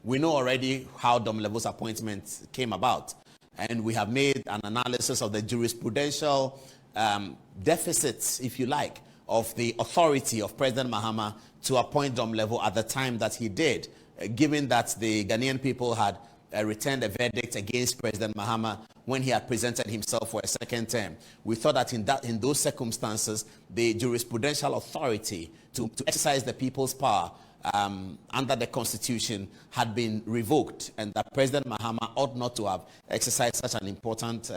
we know already how Domelevo's appointment came about. And we have made an analysis of the jurisprudential deficits, if you like, of the authority of President Mahama to appoint Domelevo at the time that he did, given that the Ghanaian people had returned a verdict against President Mahama when he had presented himself for a second term. We thought that in those circumstances, the jurisprudential authority to exercise the people's power under the Constitution had been revoked, and that President Mahama ought not to have exercised such an important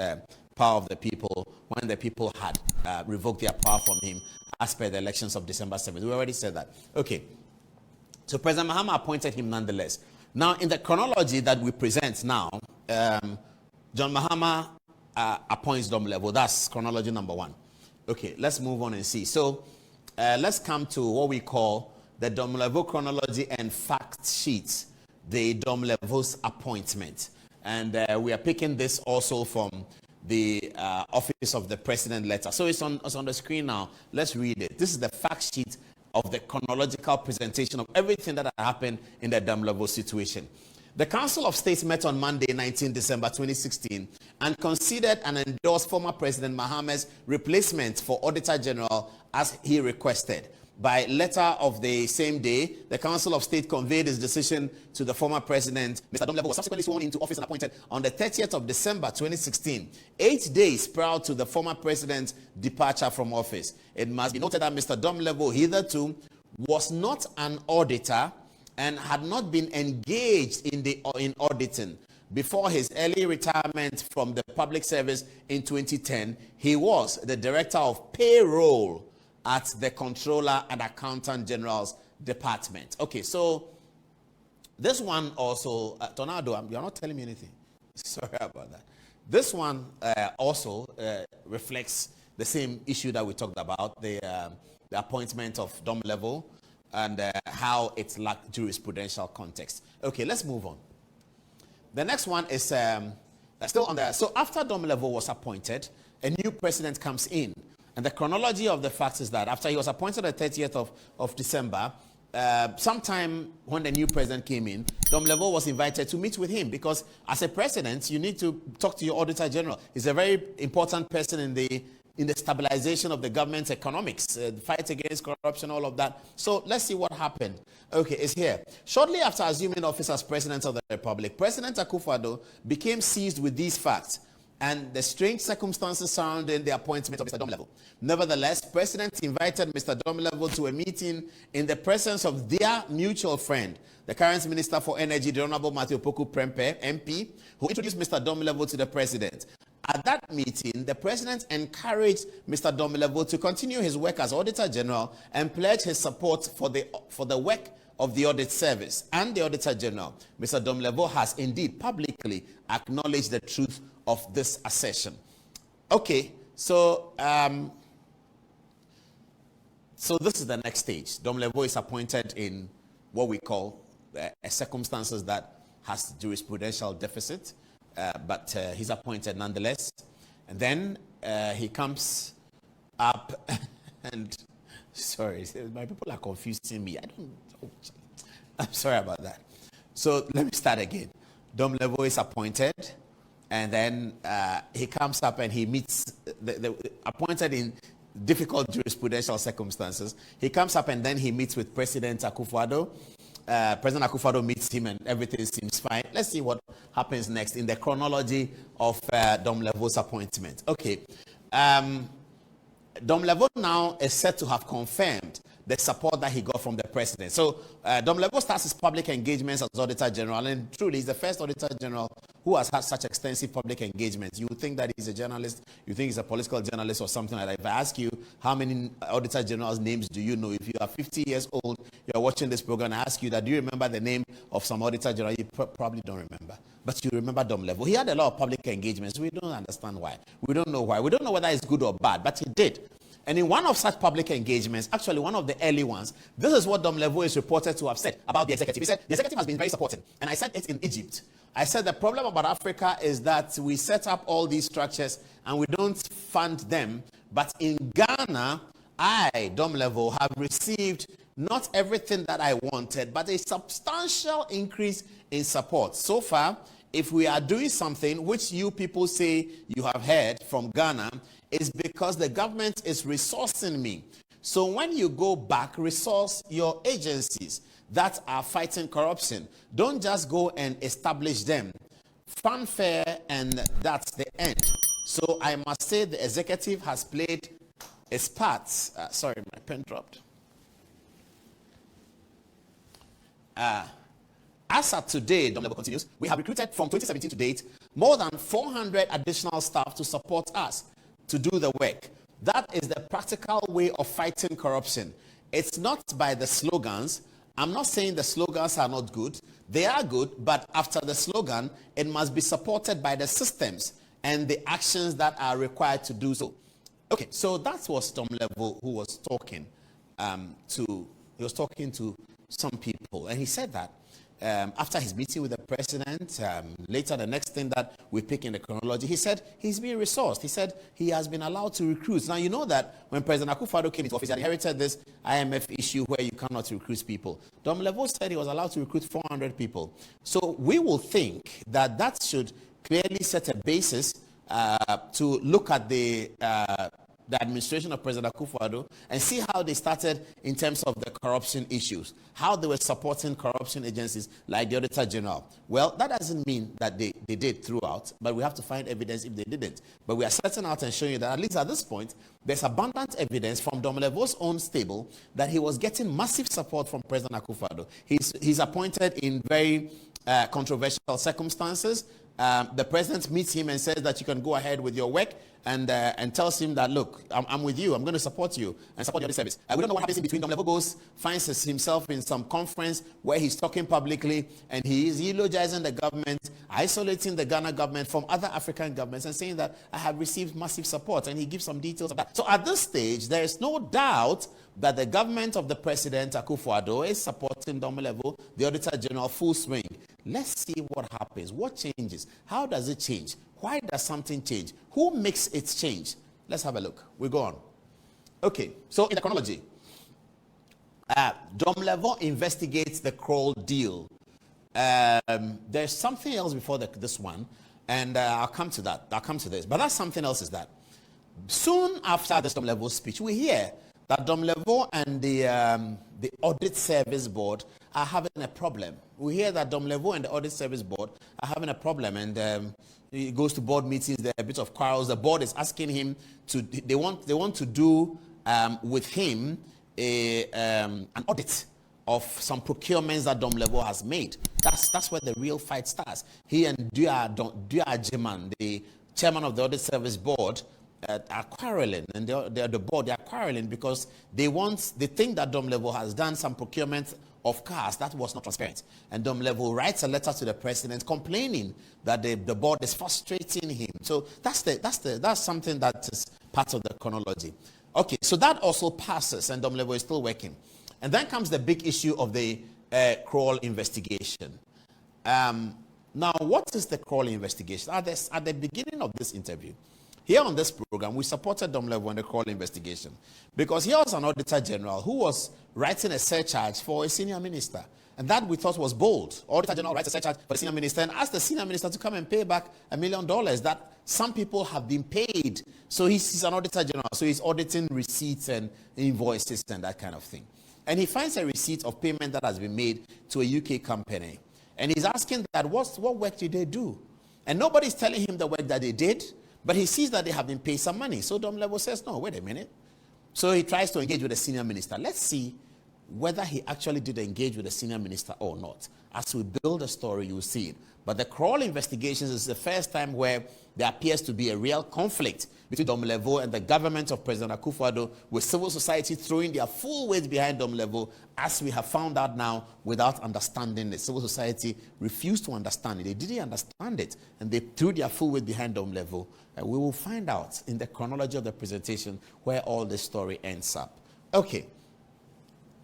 power of the people when the people had revoked their power from him as per the elections of December 7th. We already said that. Okay. So President Mahama appointed him nonetheless. Now, in the chronology that we present now, John Mahama appoints Domelevo. That's chronology number 1. Okay, let's move on and see. So let's come to what we call the Domelevo chronology and fact sheets, the Domelevo's appointment. And we are picking this also from the Office of the President letter. So it's on the screen now. Let's read it. This is the fact sheet of the chronological presentation of everything that happened in the Domelevo situation. The Council of State met on Monday, 19 December 2016, and considered and endorsed former President Mahama's replacement for Auditor General as he requested. By letter of the same day, the Council of State conveyed its decision to the former president. Mr. Domelevo was subsequently sworn into office and appointed on the 30th of December 2016, 8 days prior to the former president's departure from office. It must be noted that Mr. Domelevo hitherto was not an auditor and had not been engaged in auditing. Before his early retirement from the public service in 2010, he was the Director of Payroll at the Controller and Accountant General's Department. Okay, so this one also, Tornado, you're not telling me anything. Sorry about that. This one also reflects the same issue that we talked about, the appointment of Domelevo and how it lacked jurisprudential context. Okay, let's move on. The next one is still on there. So after Domelevo was appointed, a new president comes in. And the chronology of the facts is that after he was appointed on the 30th of December, sometime when the new president came in, Domelevo was invited to meet with him because as a president, you need to talk to your Auditor General. He's a very important person in the stabilization of the government's economics, the fight against corruption, all of that. So let's see what happened. Okay, it's here. Shortly after assuming office as President of the Republic, President Akuffo-Addo became seized with these facts and the strange circumstances surrounding the appointment of Mr. Domelevo. Nevertheless, President invited Mr. Domelevo to a meeting in the presence of their mutual friend, the current Minister for Energy, the Honorable Matthew Poku Prempeh, MP, who introduced Mr. Domelevo to the President. At that meeting, the President encouraged Mr. Domelevo to continue his work as Auditor General and pledged his support for the work of the Audit Service and the Auditor General. Mr. Domelevo has indeed publicly acknowledged the truth of this assertion. Okay, so this is the next stage. Domelevo is appointed in what we call circumstances that has jurisprudential deficit, but he's appointed nonetheless. And then he comes up and sorry, my people are confusing me. I'm sorry about that. So let me start again. Domelevo is appointed, and then he comes up and he meets the appointed in difficult jurisprudential circumstances. He comes up and then he meets with President Akuffo-Addo. President Akuffo-Addo meets him and everything seems fine. Let's see what happens next in the chronology of Domelevo's appointment. Okay. Domelevo now is said to have confirmed the support that he got from the president. So Domelevo starts his public engagements as Auditor General, and truly he's the first Auditor General who has had such extensive public engagements. You would think that he's a journalist, you think he's a political journalist or something like that. If I ask you how many Auditor General's names do you know, if you are 50 years old, you're watching this program, I ask you that, do you remember the name of some Auditor General? You probably don't remember. But you remember Domelevo. He had a lot of public engagements. We don't understand why. We don't know why. We don't know whether it's good or bad, but he did. And in one of such public engagements, actually one of the early ones, this is what Domelevo is reported to have said about the executive. He said, the executive has been very supportive. And I said it in Egypt. I said the problem about Africa is that we set up all these structures and we don't fund them. But in Ghana, I, Domelevo, have received not everything that I wanted, but a substantial increase in support. So far, if we are doing something which you people say you have heard from Ghana, it's because the government is resourcing me. So when you go back, resource your agencies that are fighting corruption. Don't just go and establish them. Fanfare, and that's the end. So I must say the executive has played its part. Sorry, my pen dropped. As of today, Domelevo continues, we have recruited from 2017 to date more than 400 additional staff to support us to do the work. That is the practical way of fighting corruption. It's not by the slogans. I'm not saying the slogans are not good. They are good, but after the slogan, it must be supported by the systems and the actions that are required to do so. Okay, so that was Domelevo who was talking to some people, and he said that after his meeting with the president, later the next thing that we pick in the chronology, he said he's being resourced. He said he has been allowed to recruit. Now, you know that when President Akuffo-Addo came into office, he inherited this IMF issue where you cannot recruit people. Domelevo said he was allowed to recruit 400 people. So we will think that that should clearly set a basis to look at the administration of President Akuffo-Addo and see how they started in terms of the corruption issues, how they were supporting corruption agencies like the Auditor General. Well, that doesn't mean that they did throughout, but we have to find evidence if they didn't. But we are setting out and showing you that at least at this point, there's abundant evidence from Domelevo's own stable that he was getting massive support from President Akuffo-Addo. He's appointed in very controversial circumstances. The president meets him and says that you can go ahead with your work, and tells him that, look, I'm with you, I'm going to support you and support your service. We don't know what happens in between. Domelevo goes, finds himself in some conference where he's talking publicly and he is eulogizing the government, isolating the Ghana government from other African governments and saying that I have received massive support, and he gives some details of that. So at this stage, there is no doubt that the government of the President Akuffo-Addo is supporting Domelevo, the Auditor General, full swing. Let's see what happens. What changes? How does it change? Why does something change? Who makes it change? Let's have a look. We go on. Okay, so in the chronology, Domelevo investigates the Kroll deal. There's something else before this one, and I'll come to that. I'll come to this. But that something else is that soon after this Domelevo speech, we hear that Domelevo and the Audit Service Board are having a problem. We hear that Domelevo and the Audit Service Board are having a problem, and he goes to board meetings. There are a bit of quarrels. The board is asking him to. They want to do with him an audit of some procurements that Domelevo has made. That's where the real fight starts. He and Dua Jiman, the chairman of the Audit Service Board, are quarreling, and the board, they are quarreling because they think that Domelevo has done some procurement of cars that was not transparent. And Domelevo writes a letter to the president complaining that the board is frustrating him. So that's something that is part of the chronology. Okay, so that also passes, and Domelevo is still working. And then comes the big issue of the Kroll investigation. Now, what is the Kroll investigation? At the beginning of this interview, here on this program, we supported Domelevo in the Kroll investigation because he was an Auditor General who was writing a surcharge for a senior minister. And that we thought was bold. Auditor General writes a surcharge for the senior minister and asks the senior minister to come and pay back $1 million that some people have been paid. So he's an Auditor General, so he's auditing receipts and invoices and that kind of thing. And he finds a receipt of payment that has been made to a UK company. And he's asking that, what work did they do? And nobody's telling him the work that they did. But he sees that they have been paid some money. So Domelevo says, no, wait a minute. So he tries to engage with the senior minister. Let's see whether he actually did engage with the senior minister or not. As we build a story, you'll see it. But the Kroll investigations is the first time where there appears to be a real conflict between Domelevo and the government of President Akuffo-Addo, with civil society throwing their full weight behind Domelevo, as we have found out now, without understanding it. Civil society refused to understand it. They didn't understand it, and they threw their full weight behind Domelevo. We will find out in the chronology of the presentation where all this story ends up. Okay.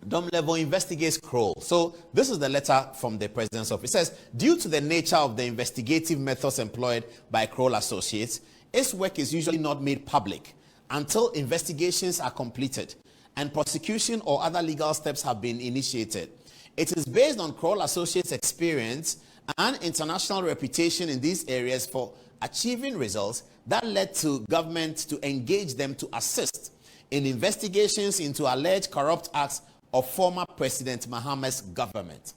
Domelevo investigates Kroll. So this is the letter from the president's office. It says, due to the nature of the investigative methods employed by Kroll Associates, its work is usually not made public until investigations are completed and prosecution or other legal steps have been initiated. It is based on Kroll Associates' experience and international reputation in these areas for achieving results that led to government to engage them to assist in investigations into alleged corrupt acts of former President Mahama's government.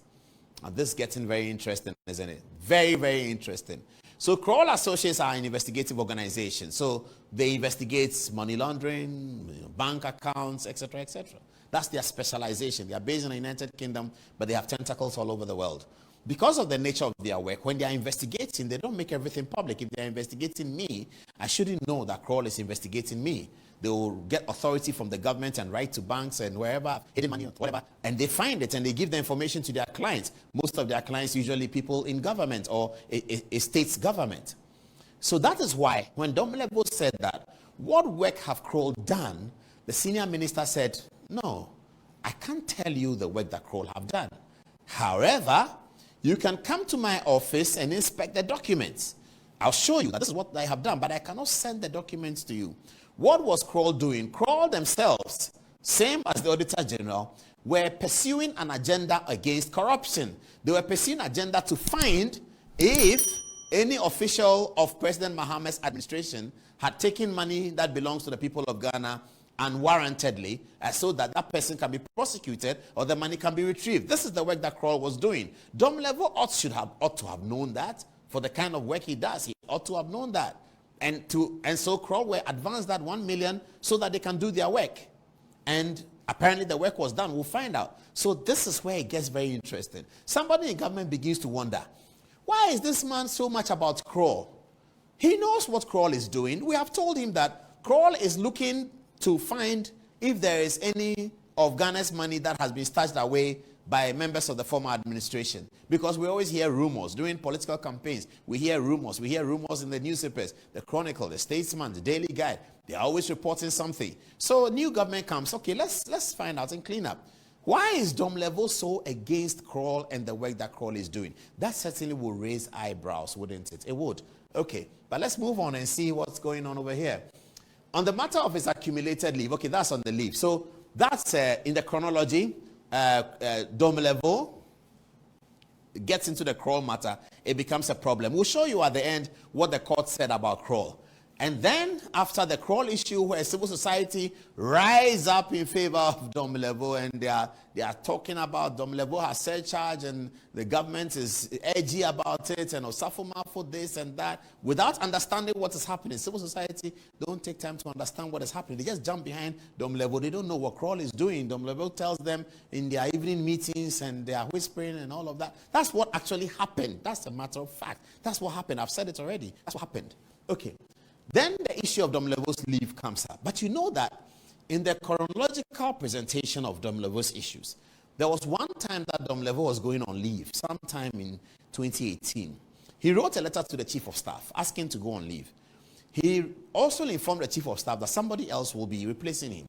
Now, this is getting very interesting, isn't it? Very, very interesting. So Kroll Associates are an investigative organization. So they investigate money laundering, bank accounts, etc., etc. That's their specialization. They are based in the United Kingdom, but they have tentacles all over the world. Because of the nature of their work, when they are investigating, they don't make everything public. If they are investigating me, I shouldn't know that Kroll is investigating me. They will get authority from the government and write to banks and wherever, hidden money or whatever, and they find it and they give the information to their clients. Most of their clients usually people in government or a state's government. So that is why when Domelevo said that, what work have Kroll done? The senior minister said, no, I can't tell you the work that Kroll have done. However, you can come to my office and inspect the documents. I'll show you that this is what I have done, but I cannot send the documents to you. What was Kroll doing? Kroll themselves, same as the Auditor General, were pursuing an agenda against corruption. They were pursuing an agenda to find if any official of President Mahama's administration had taken money that belongs to the people of Ghana unwarrantedly, so that that person can be prosecuted or the money can be retrieved. This is the work that Kroll was doing. Domelevo ought to have known that. For the kind of work he does, he ought to have known that. And so Kroll were advanced that 1 million so that they can do their work. And apparently the work was done. We'll find out. So this is where it gets very interesting. Somebody in government begins to wonder, why is this man so much about Kroll? He knows what Kroll is doing. We have told him that Kroll is looking to find if there is any of Ghana's money that has been stashed away by members of the former administration. Because we always hear rumors. During political campaigns, we hear rumors. We hear rumors in the newspapers, the Chronicle, the Statesman, the Daily Guide. They're always reporting something. So a new government comes. Okay, let's find out and clean up. Why is Domelevo so against Kroll and the work that Kroll is doing? That certainly will raise eyebrows, wouldn't it? It would. Okay, but let's move on and see what's going on over here. On the matter of his accumulated leave, okay, that's on the leave. So that's in the chronology. Domelevo gets into the Kroll matter, it becomes a problem. We'll show you at the end what the court said about Kroll. And then after the Kroll issue, where civil society rise up in favor of Domelevo, and they are talking about Domelevo has surcharge and the government is edgy about it, and Osafoma for this and that, without understanding what is happening. Civil society don't take time to understand what is happening. They just jump behind Domelevo. They don't know what Kroll is doing. Domelevo tells them in their evening meetings, and they are whispering and all of that. That's what actually happened. That's a matter of fact. That's what happened. I've said it already. That's what happened. Okay. Then the issue of Domelevo's leave comes up. But you know that in the chronological presentation of Domelevo's issues, there was one time that Domelevo was going on leave, sometime in 2018. He wrote a letter to the Chief of Staff asking to go on leave. He also informed the Chief of Staff that somebody else will be replacing him.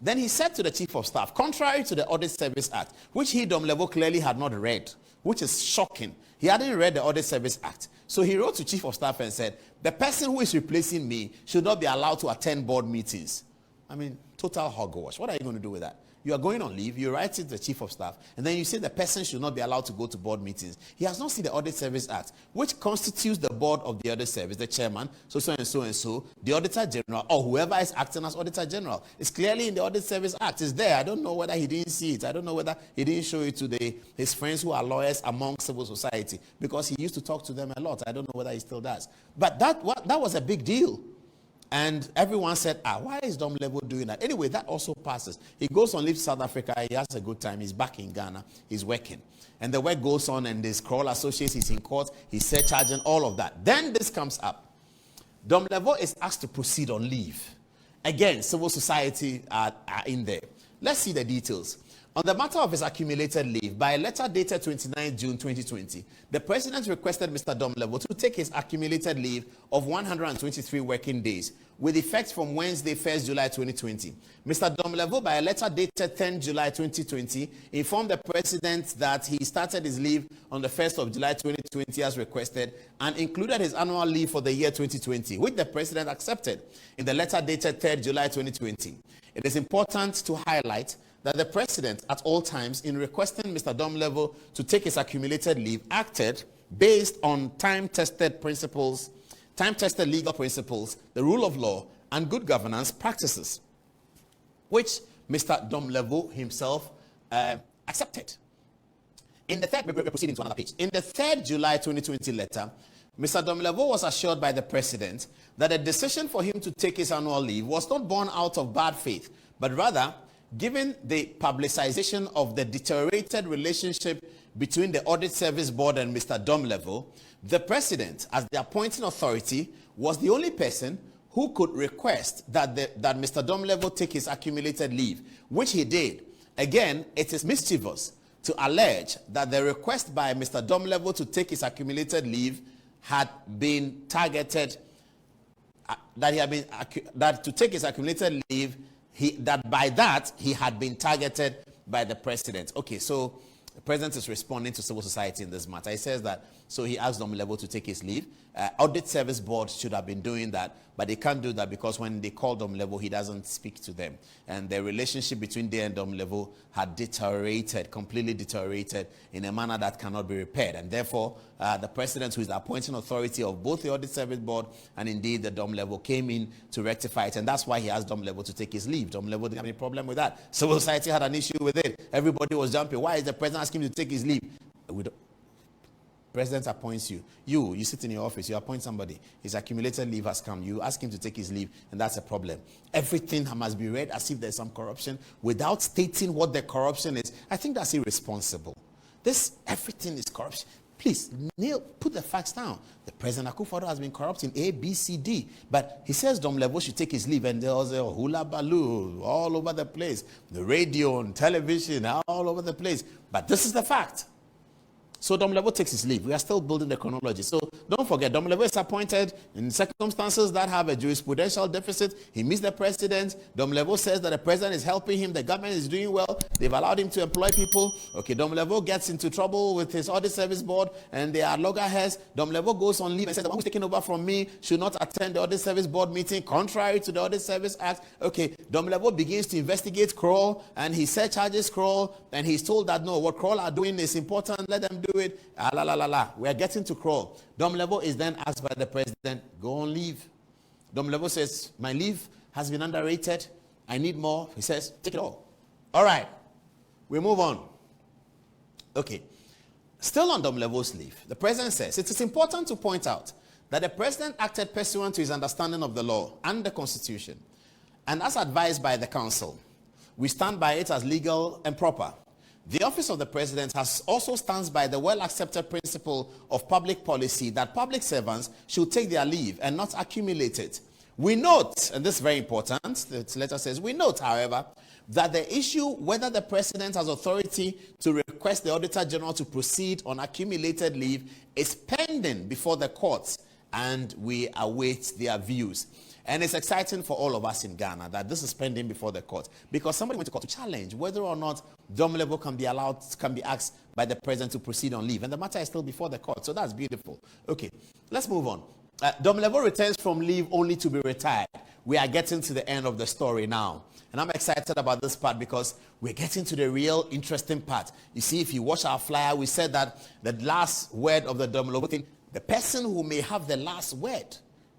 Then he said to the Chief of Staff, contrary to the Audit Service Act, which he, Domelevo, clearly had not read, which is shocking. He hadn't read the Audit Service Act. So he wrote to Chief of Staff and said, the person who is replacing me should not be allowed to attend board meetings. I mean, total hogwash. What are you going to do with that? You are going on leave, you write it to the Chief of Staff, and then you say the person should not be allowed to go to board meetings. He has not seen the Audit Service Act, which constitutes the board of the Audit Service, the chairman, so and so, the Auditor General, or whoever is acting as Auditor General. It's clearly in the Audit Service Act. It's there. I don't know whether he didn't see it. I don't know whether he didn't show it to his friends who are lawyers among civil society, because he used to talk to them a lot. I don't know whether he still does. But that was a big deal. And everyone said, why is Domelevo doing that? Anyway, that also passes. He goes on leave to South Africa. He has a good time. He's back in Ghana. He's working. And the work goes on, and this Kroll Associates, he's in court. He's surcharging, all of that. Then this comes up. Domelevo is asked to proceed on leave. Again, civil society are in there. Let's see the details. On the matter of his accumulated leave, by a letter dated 29 June 2020, the President requested Mr. Domelevo to take his accumulated leave of 123 working days, with effect from Wednesday, 1st July 2020. Mr. Domelevo, by a letter dated 10 July 2020, informed the President that he started his leave on the 1st of July 2020 as requested, and included his annual leave for the year 2020, which the President accepted in the letter dated 3rd July 2020. It is important to highlight that the President, at all times, in requesting Mr. Domelevo to take his accumulated leave, acted based on time-tested principles, time-tested legal principles, the rule of law, and good governance practices, which Mr. Domelevo himself accepted. In the third, we're proceeding to another page. In the 3rd July 2020 letter, Mr. Domelevo was assured by the president that a decision for him to take his annual leave was not born out of bad faith, but rather, given the publicization of the deteriorated relationship between the Audit Service Board and Mr. Domelevo, the president, as the appointing authority, was the only person who could request that Mr. Domelevo take his accumulated leave, which he did. Again, it is mischievous to allege that the request by Mr. Domelevo to take his accumulated leave had been targeted, that to take his accumulated leave, by that he had been targeted by the president. Okay, so the president is responding to civil society in this matter. He says that, so he asked Domelevo to take his leave. Audit Service Board should have been doing that, but they can't do that because when they call Domelevo, he doesn't speak to them. And the relationship between they and Domelevo had deteriorated, completely deteriorated in a manner that cannot be repaired. And therefore, the president, who is the appointing authority of both the Audit Service Board and indeed the Domelevo, came in to rectify it. And that's why he asked Domelevo to take his leave. Domelevo didn't have any problem with that. Civil society had an issue with it. Everybody was jumping. Why is the president asking him to take his leave? President appoints you. You sit in your office, you appoint somebody. His accumulated leave has come. You ask him to take his leave, and that's a problem. Everything must be read as if there's some corruption without stating what the corruption is. I think that's irresponsible. Everything is corruption. Please, Neil, put the facts down. The President Akuffo-Addo has been corrupt in A, B, C, D. But he says Domelevo should take his leave, and there was a hula baloo all over the place. The radio and television, all over the place. But this is the fact. So Domelevo takes his leave. We are still building the chronology. So don't forget, Domelevo is appointed in circumstances that have a jurisprudential deficit. He meets the president. Domelevo says that the president is helping him. The government is doing well. They've allowed him to employ people. Okay, Domelevo gets into trouble with his Audit Service Board, and they are loggerheads. Domelevo goes on leave and says, the one who's taking over from me should not attend the Audit Service Board meeting, contrary to the Audit Service Act. Okay, Domelevo begins to investigate Kroll, and he surcharges Kroll, and he's told that, no, what Kroll are doing is important. Let them do it. We are getting to Kroll. Domelevo is then asked by the president, go on leave. Domelevo says, my leave has been underrated. I need more. He says, take it all. All right. We move on. Okay. Still on Domelevo's leave, the president says, it is important to point out that the president acted pursuant to his understanding of the law and the Constitution, and as advised by the council. We stand by it as legal and proper. The office of the president has also stands by the well-accepted principle of public policy that public servants should take their leave and not accumulate it. We note, and this is very important, the letter says, we note, however, that the issue whether the president has authority to request the Auditor General to proceed on accumulated leave is pending before the courts, and we await their views. And it's exciting for all of us in Ghana that this is pending before the court, because somebody went to court to challenge whether or not Domelevo can be asked by the president to proceed on leave. And the matter is still before the court. So that's beautiful. Okay, let's move on. Domelevo returns from leave only to be retired. We are getting to the end of the story now. And I'm excited about this part because we're getting to the real interesting part. You see, if you watch our flyer, we said that the last word of the Domelevo thing, the person who may have the last word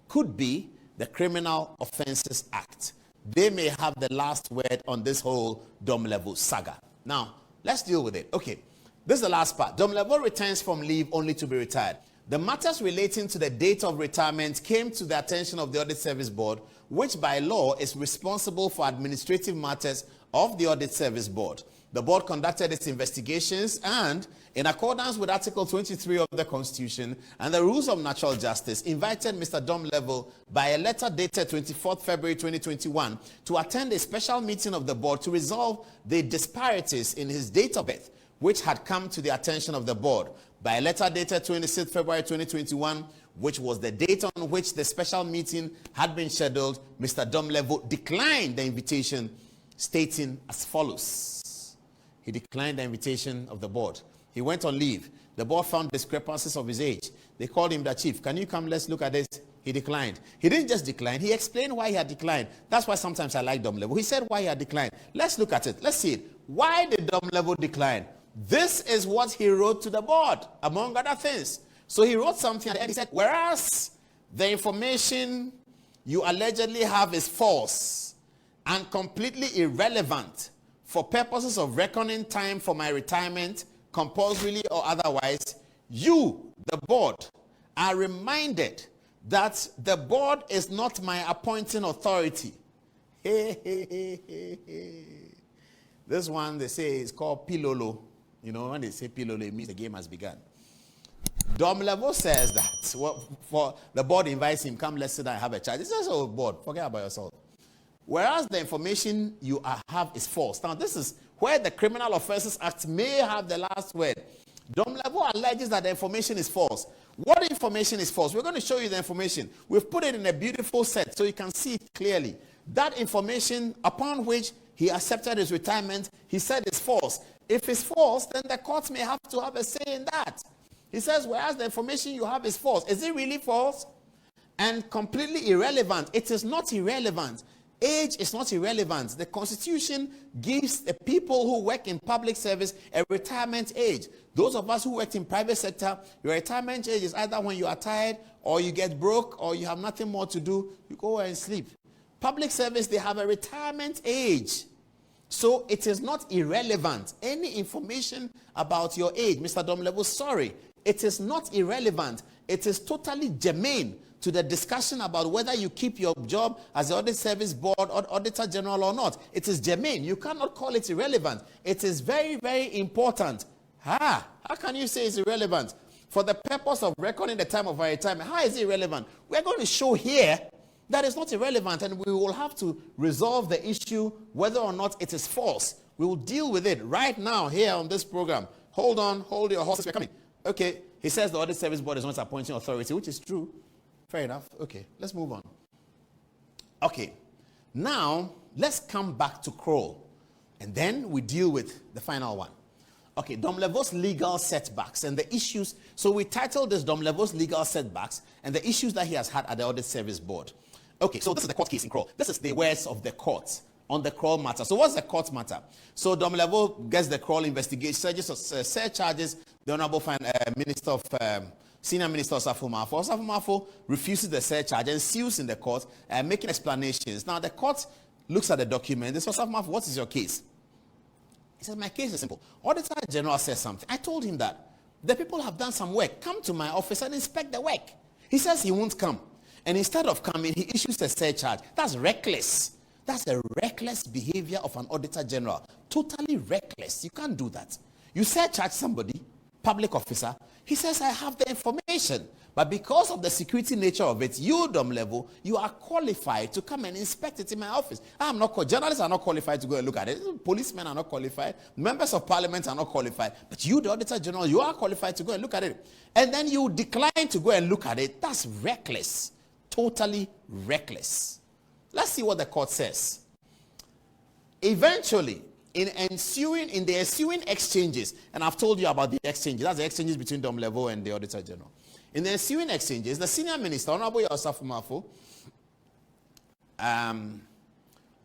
could be the Criminal Offences Act. They may have the last word on this whole Domelevo saga. Now, let's deal with it. Okay, this is the last part. Domelevo returns from leave only to be retired. The matters relating to the date of retirement came to the attention of the Audit Service Board, which by law is responsible for administrative matters of the Audit Service Board. The board conducted its investigations and, in accordance with Article 23 of the Constitution and the rules of natural justice, invited Mr. Domelevo by a letter dated 24th February 2021 to attend a special meeting of the board to resolve the disparities in his date of birth, which had come to the attention of the board. By a letter dated 26th February 2021, which was the date on which the special meeting had been scheduled, Mr. Domelevo declined the invitation, stating as follows. He declined the invitation of the board. He went on leave. The board found discrepancies of his age. They called him the chief. Can you come? Let's look at this. He declined. He didn't just decline. He explained why he had declined. That's why sometimes I like Domelevo. He said why he had declined. Let's look at it. Let's see it. Why did Domelevo decline? This is what he wrote to the board, among other things. So he wrote something and he said, whereas the information you allegedly have is false and completely irrelevant for purposes of reckoning time for my retirement, compulsorily or otherwise, you, the board, are reminded that the board is not my appointing authority. This one they say is called Pilolo. You know, when they say Pilolo, it means the game has begun. Domelevo says that for the board invites him, come, let's sit down and have a chat. He says, oh, board, forget about yourself. Whereas the information you have is false. Now, this is where the Criminal Offences Act may have the last word. Domelevo alleges that the information is false. What information is false? We're going to show you the information. We've put it in a beautiful set so you can see it clearly. That information upon which he accepted his retirement, he said is false. If it's false, then the court may have to have a say in that. He says, whereas the information you have is false. Is it really false? And completely irrelevant. It is not irrelevant. Age is not irrelevant. The Constitution gives the people who work in public service a retirement age. Those of us who work in private sector, your retirement age is either when you are tired or you get broke or you have nothing more to do, you go and sleep. Public service, they have a retirement age. So it is not irrelevant. Any information about your age, Mr. Domelevo, sorry, it is not irrelevant. It is totally germane to the discussion about whether you keep your job as the Audit Service Board or Auditor General or not. It is germane. You cannot call it irrelevant. It is very, very important. How can you say it's irrelevant? For the purpose of reckoning the time of our retirement, how is it irrelevant? We're going to show here that it's not irrelevant, and we will have to resolve the issue whether or not it is false. We will deal with it right now here on this program. Hold on, hold your horses, we're coming. Okay, he says the Audit Service Board is not appointing authority, which is true. Fair enough. Okay, let's move on. Okay, now let's come back to Kroll, and then we deal with the final one. Okay, Domelevo's legal setbacks and the issues. So we titled this Domelevo's legal setbacks and the issues that he has had at the Audit Service Board. Okay, so this is the court case in Kroll. This is the words of the court on the Kroll matter. So what's the court matter? So Domelevo gets the Kroll investigation, search charges the Honorable Minister of Senior Minister Osafo-Maafo. Osafo-Maafo refuses the search charge and sues in the court, making explanations. Now the court looks at the document. This Osafo-Maafo, what is your case? He says, my case is simple. Auditor General says something. I told him that the people have done some work. Come to my office and inspect the work. He says he won't come. And instead of coming, he issues a search charge. That's reckless. That's a reckless behavior of an Auditor General. Totally reckless. You can't do that. You search charge somebody, public officer. He says, I have the information. But because of the security nature of it, you, Domelevo, you are qualified to come and inspect it in my office. I'm not journalists are not qualified to go and look at it. Policemen are not qualified. Members of parliament are not qualified. But you, the Auditor General, you are qualified to go and look at it. And then you decline to go and look at it. That's reckless. Totally reckless. Let's see what the court says. Eventually, in the ensuing exchanges, and I've told you about the exchanges, that's the exchanges between Domelevo and the Auditor General. In the ensuing exchanges, the Senior Minister, Honorable Osafo-Maafo,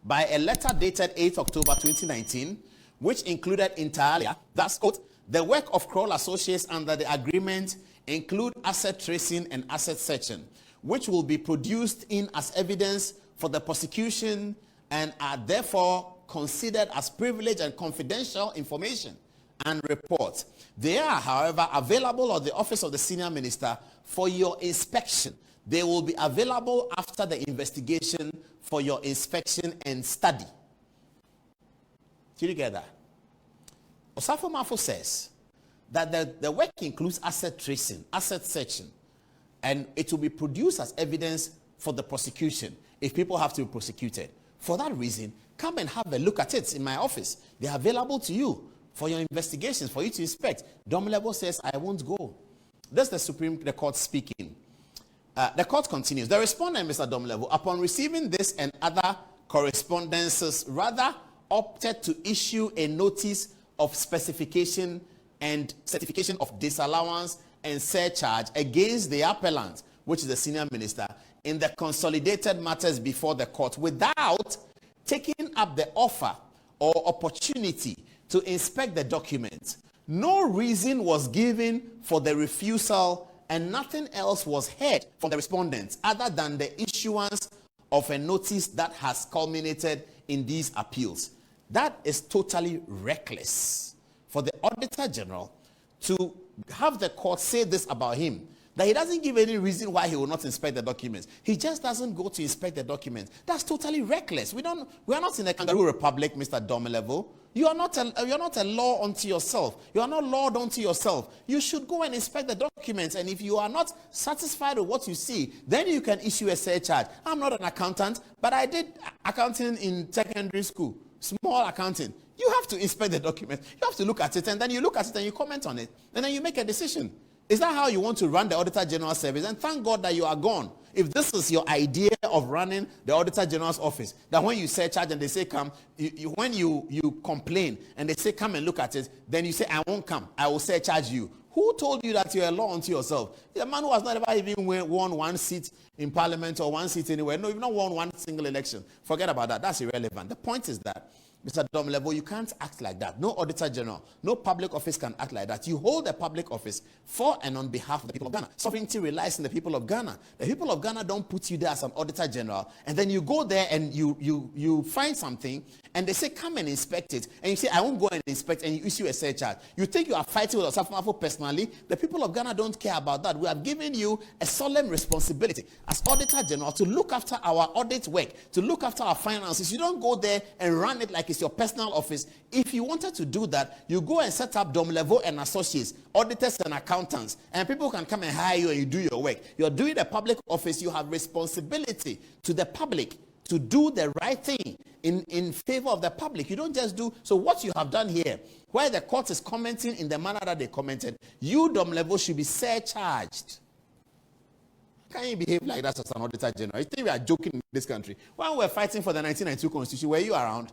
by a letter dated 8 October 2019, which included entirely, that's quote, the work of Kroll Associates under the agreement include asset tracing and asset searching, which will be produced in as evidence for the prosecution and are therefore considered as privileged and confidential information and reports. They are, however, available at the office of the Senior Minister for your inspection. They will be available after the investigation for your inspection and study. Did you get that? Osafo-Maafo says that the work includes asset tracing, asset searching, and it will be produced as evidence for the prosecution if people have to be prosecuted. For that reason, come and have a look at it in my office. They are available to you for your investigations, for you to inspect. Domelevo says, I won't go. That's the court speaking. The court continues. The respondent, Mr. Domelevo, upon receiving this and other correspondences, rather opted to issue a notice of specification and certification of disallowance and surcharge against the appellant, which is the Senior Minister, in the consolidated matters before the court without taking up the offer or opportunity to inspect the documents. No reason was given for the refusal, and nothing else was heard from the respondents other than the issuance of a notice that has culminated in these appeals. That is totally reckless for the Auditor General to have the court say this about him, that he doesn't give any reason why he will not inspect the documents. He just doesn't go to inspect the documents. That's totally reckless. We are not in a kangaroo republic, Mr. Domelevo. You are not a law unto yourself. You are not law unto yourself. You should go and inspect the documents, and if you are not satisfied with what you see, then you can issue a surcharge. I'm not an accountant, but I did accounting in secondary school, small accounting. You have to inspect the document. You have to look at it, and then you look at it and you comment on it, and then you make a decision. Is that how you want to run the Auditor General service? And thank God that you are gone. If this is your idea of running the Auditor General's office, that when you surcharge and they say come, when you complain and they say come and look at it, then you say I won't come, I will surcharge you. Who told you that you're a law unto yourself? You're a man who has not ever even won one seat in parliament or one seat anywhere. No, you've not won one single election. Forget about that. That's irrelevant. The point is that, Mr. Domelevo, you can't act like that. No Auditor General, no public office can act like that. You hold a public office for and on behalf of the people of Ghana. Sovereignty relies on the people of Ghana. The people of Ghana don't put you there as an Auditor General, and then you go there and you find something, and they say come and inspect it, and you say I won't go and inspect, and you issue a surcharge. You think you are fighting with Osafo personally? The people of Ghana don't care about that. We have given you a solemn responsibility as Auditor General to look after our audit work, to look after our finances. You don't go there and run it like it's your personal office. If you wanted to do that, you go and set up Domelevo and Associates, auditors and accountants, and people can come and hire you and you do your work. You're doing a public office. You have responsibility to the public to do the right thing in favor of the public. You don't just do. So what you have done here, where the court is commenting in the manner that they commented, you, Domelevo, should be surcharged. Can you behave like that as an Auditor General? You think we are joking in this country? When we were fighting for the 1992 Constitution, were you around?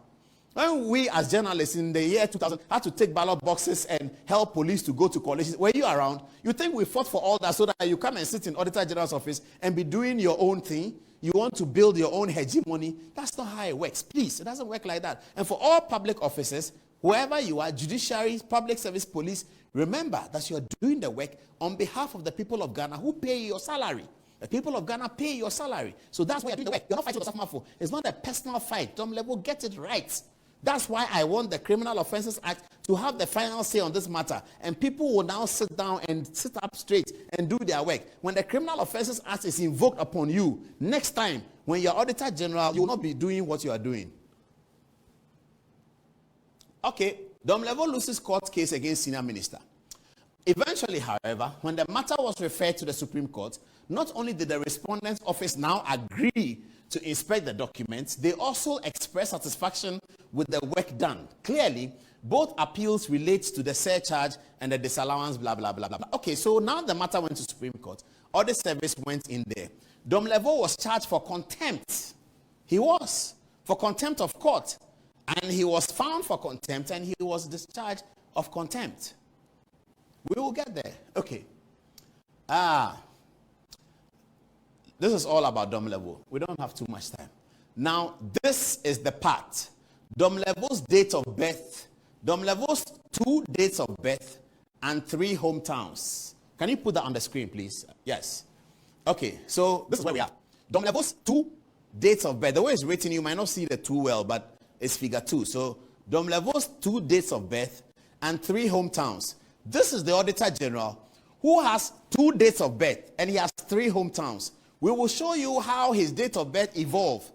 When we as journalists in the year 2000 had to take ballot boxes and help police to go to coalitions, were you around? You think we fought for all that so that you come and sit in Auditor General's office and be doing your own thing? You want to build your own hegemony? That's not how it works. Please, it doesn't work like that. And for all public offices, whoever you are, judiciary, public service, police, remember that you are doing the work on behalf of the people of Ghana who pay your salary. The people of Ghana pay your salary. So that's why you're doing the work. You're not fighting with Osafo. It's not a personal fight. Domelevo, get it right. That's why I want the Criminal Offences Act to have the final say on this matter. And people will now sit down and sit up straight and do their work. When the Criminal Offences Act is invoked upon you, next time, when you're Auditor General, you will not be doing what you are doing. Okay, Domelevo loses court case against senior minister. Eventually, however, when the matter was referred to the Supreme Court, not only did the respondent's office now agree to inspect the documents, they also expressed satisfaction with the work done. Clearly, both appeals relate to the surcharge and the disallowance, blah, blah, blah, blah, blah. Okay, so now the matter went to Supreme Court. Audit Service went in there. Domelevo was charged for contempt. He was, for contempt of court. And he was found for contempt, and he was discharged of contempt. We will get there. Okay. This is all about Domelevo. We don't have too much time. Now, this is the part. Domelevo's date of birth. Domelevo's 2 dates of birth and 3 hometowns. Can you put that on the screen, please? Yes. Okay, so this is where we are. Domelevo's 2 dates of birth. The way it's written, you might not see the 2 well, but it's figure 2. So, Domelevo's 2 dates of birth and 3 hometowns. This is the Auditor General who has 2 dates of birth and he has 3 hometowns. We will show you how his date of birth evolved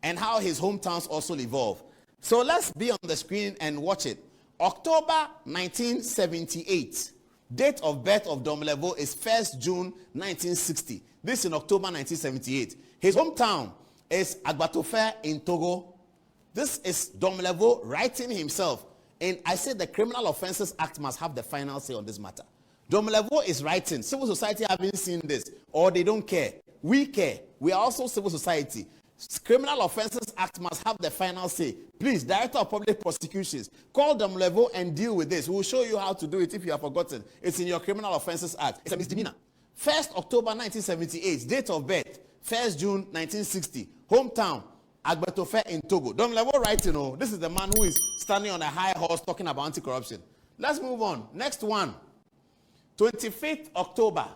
and how his hometowns also evolve. So let's be on the screen and watch it. October 1978. Date of birth of Domelevo is 1st June 1960. This is in October 1978. His hometown is Adom-Otchere in Togo. This is Domelevo writing himself. And I said the Criminal Offences Act must have the final say on this matter. Domelevo is writing. Civil society haven't seen this, or they don't care. We care. We are also civil society. Criminal Offences Act must have the final say. Please, Director of Public Prosecutions, call Domelevo and deal with this. We'll show you how to do it if you have forgotten. It's in your Criminal Offences Act. It's a misdemeanor. 1st October 1978, date of birth, 1st June 1960. Hometown, Adom-Otchere in Togo. Domelevo writing, this is the man who is standing on a high horse talking about anti-corruption. Let's move on. Next one. 25th October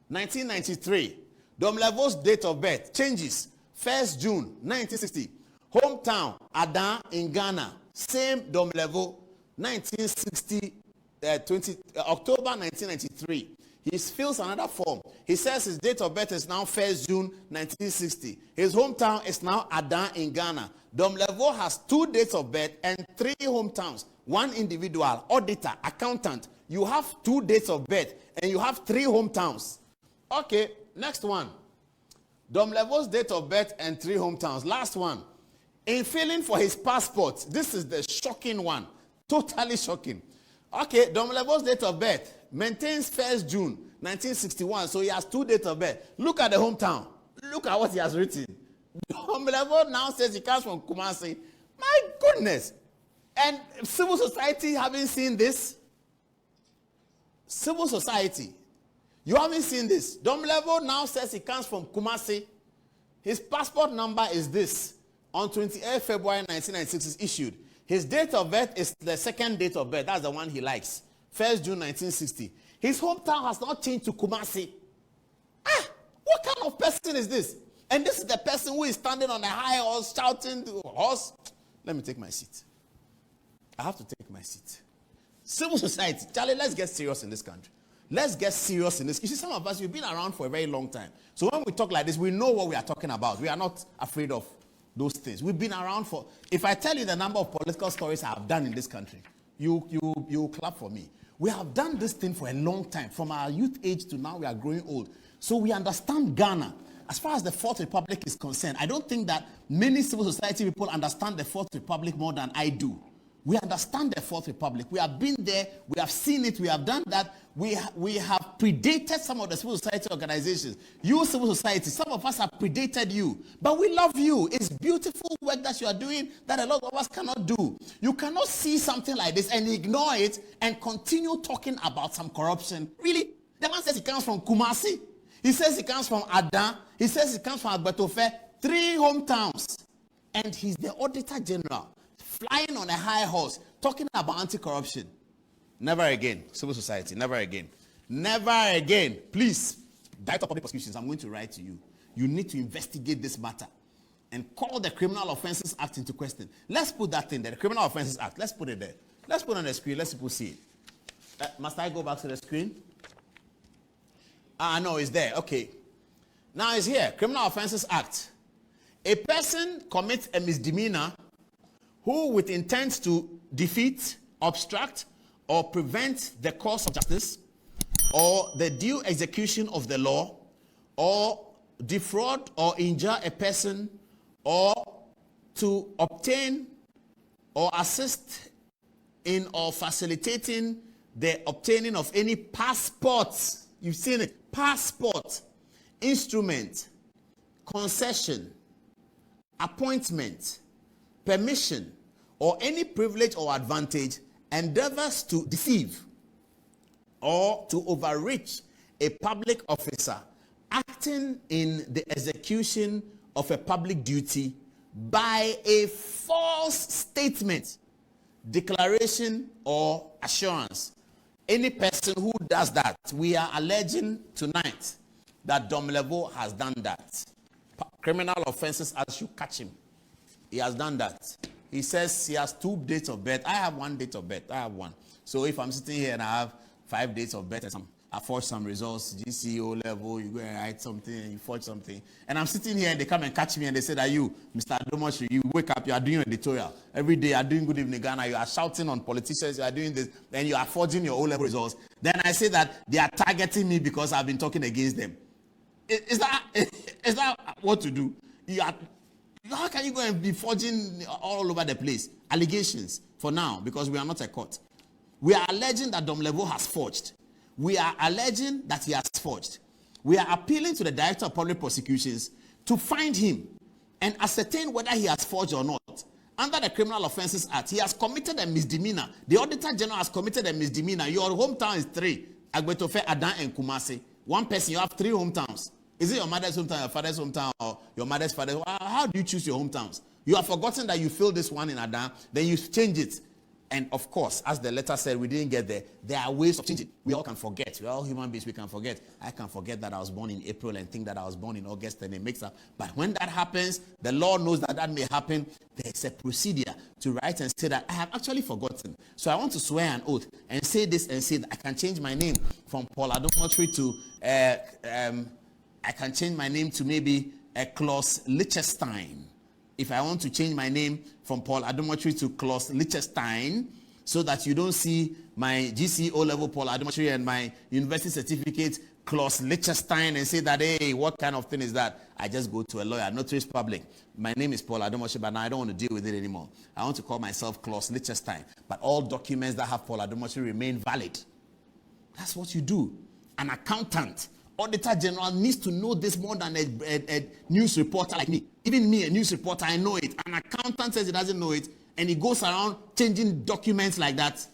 1993. Domelevo's date of birth changes. 1st June 1960. Hometown, Adom in Ghana. Same Domelevo. 1960, October 1993. He fills another form. He says his date of birth is now 1st June 1960. His hometown is now Adom in Ghana. Domelevo has 2 dates of birth and 3 hometowns. 1 individual, auditor, accountant. You have 2 dates of birth and you have 3 hometowns. Okay, next one. Domelevo's date of birth and 3 hometowns. Last one. In filling for his passport, this is the shocking one. Totally shocking. Okay, Domelevo's date of birth maintains 1st June 1961, so he has 2 dates of birth. Look at the hometown. Look at what he has written. Domelevo now says he comes from Kumasi. My goodness. And civil society haven't seen this. Civil society, you haven't seen this. Domelevo now says he comes from Kumasi. His passport number is this. On 28 February 1996 is issued. His date of birth is the 2nd date of birth. That's the one he likes. 1st June 1960. His hometown has not changed to Kumasi. What kind of person is this? And this is the person who is standing on a high horse shouting to a horse. Let me take my seat. I have to take my seat. Civil society. Charlie, let's get serious in this country. Let's get serious in this. You see, some of us, we've been around for a very long time. So when we talk like this, we know what we are talking about. We are not afraid of those things. We've been around for, if I tell you the number of political stories I have done in this country, you clap for me. We have done this thing for a long time. From our youth age to now, we are growing old. So we understand Ghana. As far as the Fourth Republic is concerned, I don't think that many civil society people understand the Fourth Republic more than I do. We understand the Fourth Republic. We have been there. We have seen it. We have done that. We have predated some of the civil society organizations. You, civil society, some of us have predated you. But we love you. It's beautiful work that you are doing that a lot of us cannot do. You cannot see something like this and ignore it and continue talking about some corruption. Really? The man says he comes from Kumasi. He says he comes from Adom. He says he comes from Adom-Otchere. 3 hometowns. And he's the Auditor General. Flying on a high horse, talking about anti-corruption. Never again, civil society, never again. Never again. Please, Director of Public Prosecutions, I'm going to write to you. You need to investigate this matter and call the Criminal Offences Act into question. Let's put that in there, the Criminal Offences Act. Let's put it there. Let's put it on the screen. Let's people see it. Must I go back to the screen? No, it's there. Okay. Now it's here. Criminal Offences Act. A person commits a misdemeanor who with intent to defeat, obstruct, or prevent the course of justice, or the due execution of the law, or defraud or injure a person, or to obtain or assist in or facilitating the obtaining of any passports. You've seen it. Passport, instrument, concession, appointment, permission, or any privilege or advantage endeavors to deceive or to overreach a public officer acting in the execution of a public duty by a false statement, declaration, or assurance. Any person who does that, we are alleging tonight that Domelevo has done that. Criminal offenses as you catch him. He has done that. He says he has 2 dates of birth. I have 1 date of birth. I have 1. So if I'm sitting here and I have 5 dates of birth and I forge some results, GCO level, you go and write something, and you forge something. And I'm sitting here and they come and catch me and they say that you, Mr Adom-Otchere, you wake up, you are doing your editorial. Every day you are doing Good Evening Ghana, you are shouting on politicians, you are doing this, then you are forging your O-level results. Then I say that they are targeting me because I've been talking against them. Is that what to do? How can you go and be forging all over the place? Allegations for now, because we are not a court. We are alleging that Domelevo has forged. We are alleging that he has forged. We are appealing to the Director of Public Prosecutions to find him and ascertain whether he has forged or not. Under the Criminal Offences Act, he has committed a misdemeanor. The Auditor General has committed a misdemeanor. Your hometown is 3. Adom-Otchere, Adom, and Kumasi. 1 person, you have 3 hometowns. Is it your mother's hometown, your father's hometown, or your mother's father's? How do you choose your hometowns? You have forgotten that you filled this one in Adom, then you change it. And of course, as the letter said, we didn't get there. There are ways of changing. We all can forget. We're all human beings. We can forget. I can forget that I was born in April and think that I was born in August, and it makes up. But when that happens, the Lord knows that that may happen. There's a procedure to write and say that I have actually forgotten. So I want to swear an oath and say this and say that I can change my name from Paul Adom-Otchere to I can change my name to maybe Klaus Lichtenstein. If I want to change my name from Paul Adom-Otchere to Klaus Lichtenstein, so that you don't see my GCO level Paul Adom-Otchere and my university certificate Klaus Lichtenstein and say that, hey, what kind of thing is that? I just go to a lawyer, notaries public. My name is Paul Adom-Otchere, but now I don't want to deal with it anymore. I want to call myself Klaus Lichtenstein. But all documents that have Paul Adom-Otchere remain valid. That's what you do. An accountant, Auditor General needs to know this more than a news reporter like me. Even me, a news reporter, I know it. An accountant says he doesn't know it, and he goes around changing documents like that.